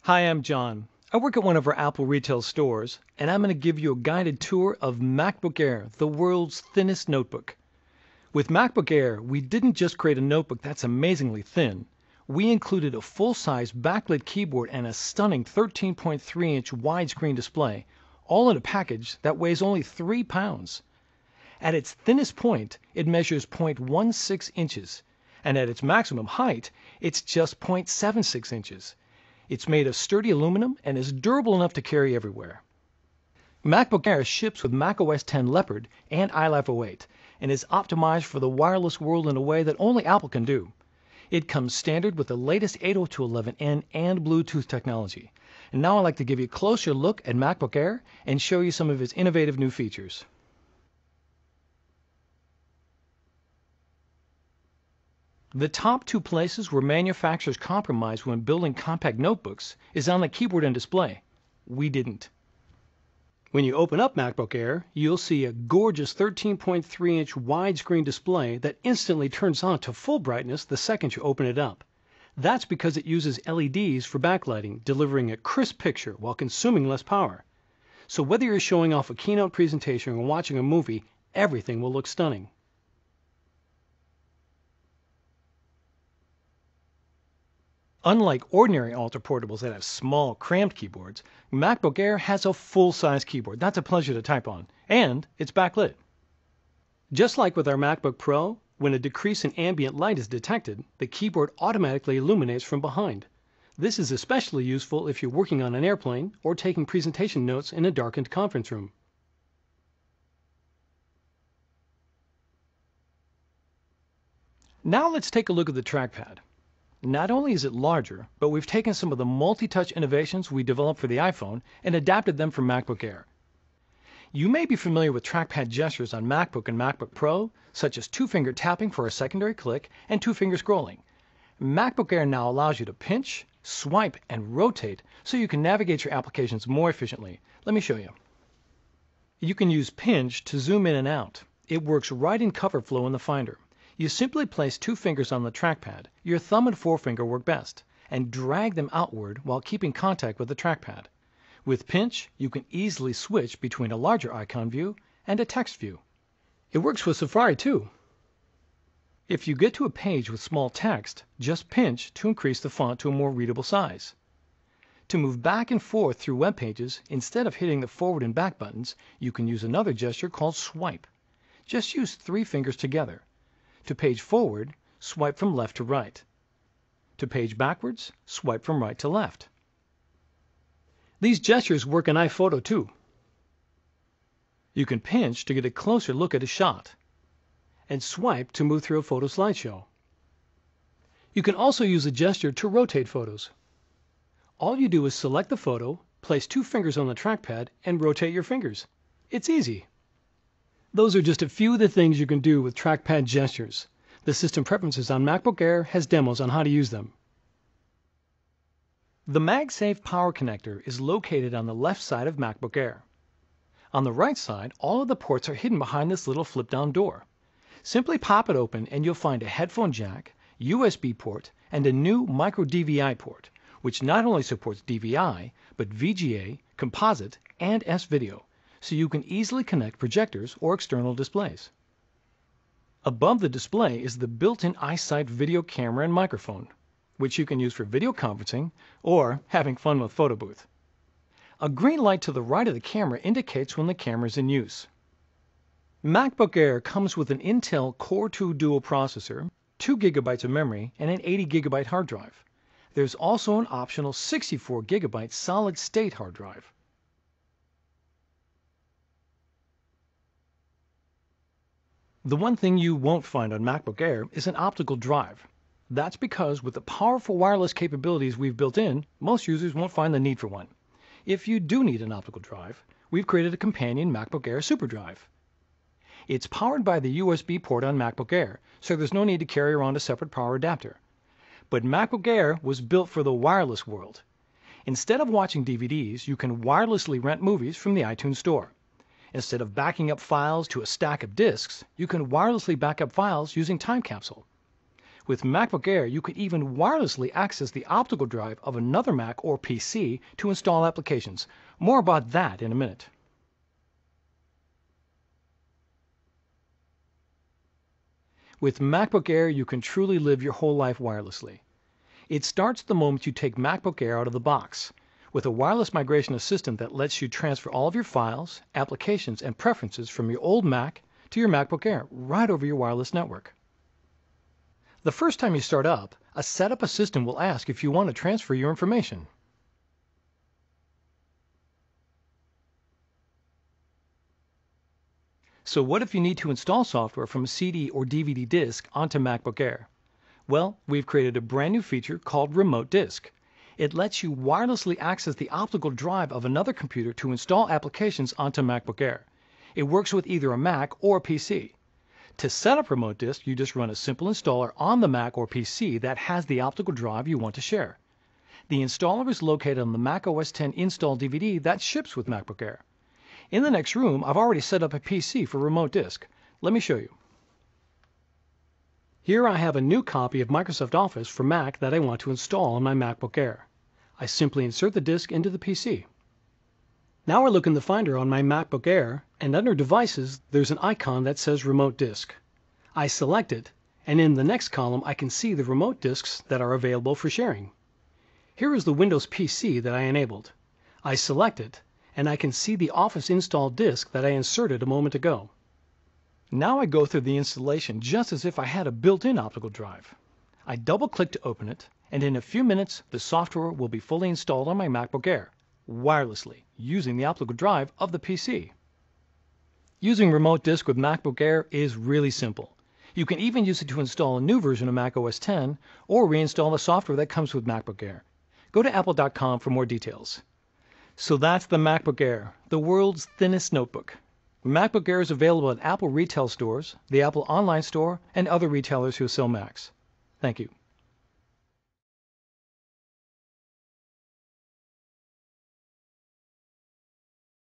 Hi, I'm John. I work at one of our Apple retail stores, and I'm going to give you a guided tour of MacBook Air, the world's thinnest notebook. With MacBook Air, we didn't just create a notebook that's amazingly thin. We included a full-size backlit keyboard and a stunning 13.3-inch widescreen display, all in a package that weighs only 3 pounds. At its thinnest point, it measures 0.16 inches, and at its maximum height, it's just 0.76 inches. It's made of sturdy aluminum and is durable enough to carry everywhere. MacBook Air ships with macOS 10 Leopard and iLife 08 and is optimized for the wireless world in a way that only Apple can do. It comes standard with the latest 802.11n and Bluetooth technology. And now I'd like to give you a closer look at MacBook Air and show you some of its innovative new features. The top two places where manufacturers compromise when building compact notebooks is on the keyboard and display. We didn't. When you open up MacBook Air, you'll see a gorgeous 13.3-inch widescreen display that instantly turns on to full brightness the second you open it up. That's because it uses LEDs for backlighting, delivering a crisp picture while consuming less power. So whether you're showing off a keynote presentation or watching a movie, everything will look stunning. Unlike ordinary Ultra portables that have small, cramped keyboards, MacBook Air has a full-size keyboard that's a pleasure to type on, and it's backlit. Just like with our MacBook Pro, when a decrease in ambient light is detected, the keyboard automatically illuminates from behind. This is especially useful if you're working on an airplane or taking presentation notes in a darkened conference room. Now let's take a look at the trackpad. Not only is it larger, but we've taken some of the multi-touch innovations we developed for the iPhone and adapted them for MacBook Air. You may be familiar with trackpad gestures on MacBook and MacBook Pro, such as two-finger tapping for a secondary click and two-finger scrolling. MacBook Air now allows you to pinch, swipe, and rotate so you can navigate your applications more efficiently. Let me show you. You can use pinch to zoom in and out. It works right in CoverFlow in the Finder. You simply place two fingers on the trackpad, your thumb and forefinger work best, and drag them outward while keeping contact with the trackpad. With pinch, you can easily switch between a larger icon view and a text view. It works with Safari too. If you get to a page with small text, just pinch to increase the font to a more readable size. To move back and forth through web pages, instead of hitting the forward and back buttons, you can use another gesture called swipe. Just use 3 fingers together. To page forward, swipe from left to right. To page backwards, swipe from right to left. These gestures work in iPhoto too. You can pinch to get a closer look at a shot, and swipe to move through a photo slideshow. You can also use a gesture to rotate photos. All you do is select the photo, place 2 fingers on the trackpad, and rotate your fingers. It's easy. Those are just a few of the things you can do with trackpad gestures. The System Preferences on MacBook Air has demos on how to use them. The MagSafe power connector is located on the left side of MacBook Air. On the right side, all of the ports are hidden behind this little flip-down door. Simply pop it open and you'll find a headphone jack, USB port, and a new micro DVI port, which not only supports DVI, but VGA, composite, and S-Video, so you can easily connect projectors or external displays. Above the display is the built-in iSight video camera and microphone, which you can use for video conferencing or having fun with Photo Booth. A green light to the right of the camera indicates when the camera is in use. MacBook Air comes with an Intel Core 2 dual processor, 2 GB of memory, and an 80 GB hard drive. There's also an optional 64 GB solid-state hard drive. The one thing you won't find on MacBook Air is an optical drive. That's because with the powerful wireless capabilities we've built in, most users won't find the need for one. If you do need an optical drive, we've created a companion MacBook Air SuperDrive. It's powered by the USB port on MacBook Air, so there's no need to carry around a separate power adapter. But MacBook Air was built for the wireless world. Instead of watching DVDs, you can wirelessly rent movies from the iTunes Store. Instead of backing up files to a stack of disks, you can wirelessly back up files using Time Capsule. With MacBook Air, you can even wirelessly access the optical drive of another Mac or PC to install applications. More about that in a minute. With MacBook Air, you can truly live your whole life wirelessly. It starts the moment you take MacBook Air out of the box, with a wireless migration assistant that lets you transfer all of your files, applications, and preferences from your old Mac to your MacBook Air right over your wireless network. The first time you start up, a setup assistant will ask if you want to transfer your information. So what if you need to install software from a CD or DVD disk onto MacBook Air? Well, we've created a brand new feature called Remote Disk. It lets you wirelessly access the optical drive of another computer to install applications onto MacBook Air. It works with either a Mac or a PC. To set up Remote Disk, you just run a simple installer on the Mac or PC that has the optical drive you want to share. The installer is located on the Mac OS X install DVD that ships with MacBook Air. In the next room, I've already set up a PC for Remote Disk. Let me show you. Here I have a new copy of Microsoft Office for Mac that I want to install on my MacBook Air. I simply insert the disk into the PC. Now I look in the Finder on my MacBook Air, and under Devices, there's an icon that says Remote Disk. I select it, and in the next column I can see the remote disks that are available for sharing. Here is the Windows PC that I enabled. I select it, and I can see the Office install disk that I inserted a moment ago. Now I go through the installation just as if I had a built-in optical drive. I double-click to open it, and in a few minutes the software will be fully installed on my MacBook Air, wirelessly, using the optical drive of the PC. Using Remote Disk with MacBook Air is really simple. You can even use it to install a new version of Mac OS X or reinstall the software that comes with MacBook Air. Go to apple.com for more details. So that's the MacBook Air, the world's thinnest notebook. MacBook Air is available at Apple retail stores, the Apple Online Store, and other retailers who sell Macs. Thank you.